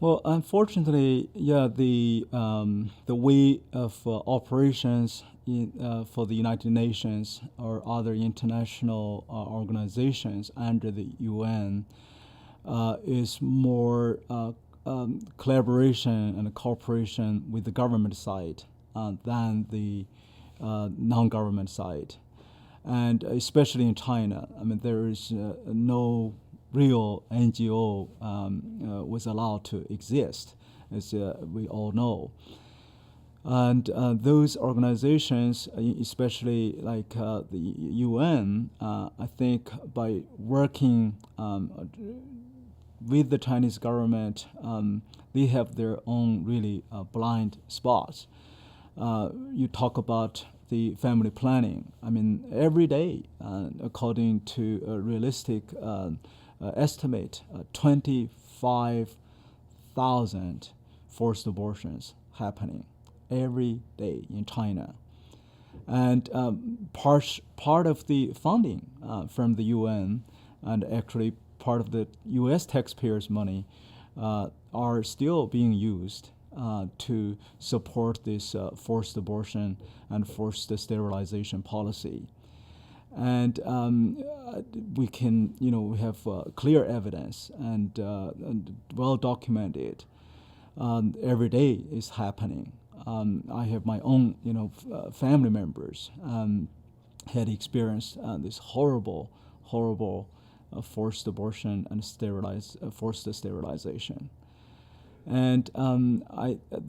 Well, unfortunately, yeah, the way of operations for the United Nations or other international organizations under the UN is more collaboration and cooperation with the government side than the non-government side. And especially in China, I mean, there is no real NGO was allowed to exist, as we all know. And those organizations, especially like the UN, I think by working with the Chinese government, they have their own really blind spots. You talk about the family planning. I mean, every day, according to a realistic estimate, 25,000 forced abortions happening every day in China. And part of the funding from the UN and actually part of the U.S. taxpayers' money are still being used to support this forced abortion and forced sterilization policy. And we can, we have clear evidence and well documented. Every day is happening. I have my own, family members had experienced this horrible forced abortion and forced sterilization. And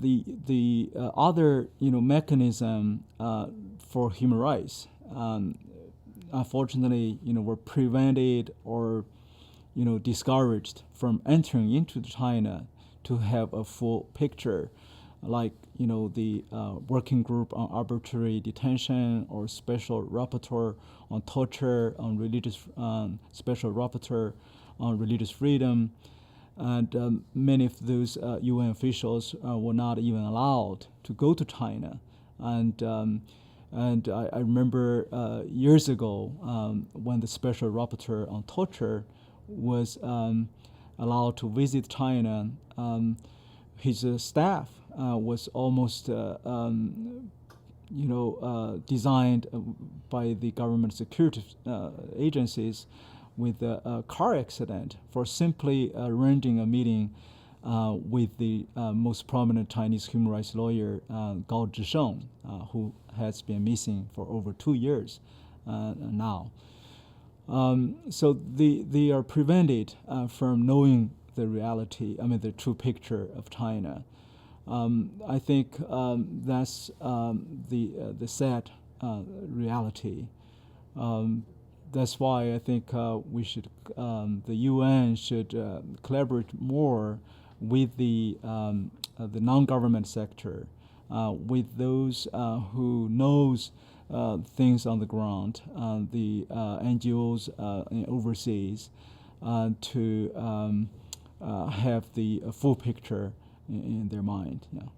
the other mechanism for human rights, unfortunately, were prevented or discouraged from entering into China to have a full picture, like the working group on arbitrary detention or special rapporteur on torture, on religious special rapporteur on religious freedom. And many of those UN officials were not even allowed to go to China. And I remember years ago when the special rapporteur on torture was allowed to visit China, his staff was almost designed by the government security agencies with a car accident for simply arranging a meeting with the most prominent Chinese human rights lawyer, Gao Zhisheng, who has been missing for over 2 years now. So they are prevented from knowing the reality, the true picture of China. I think that's the sad reality. That's why I think we should, the UN should collaborate more with the non-government sector, with those who knows things on the ground, the NGOs overseas, to have the full picture in their mind. Yeah.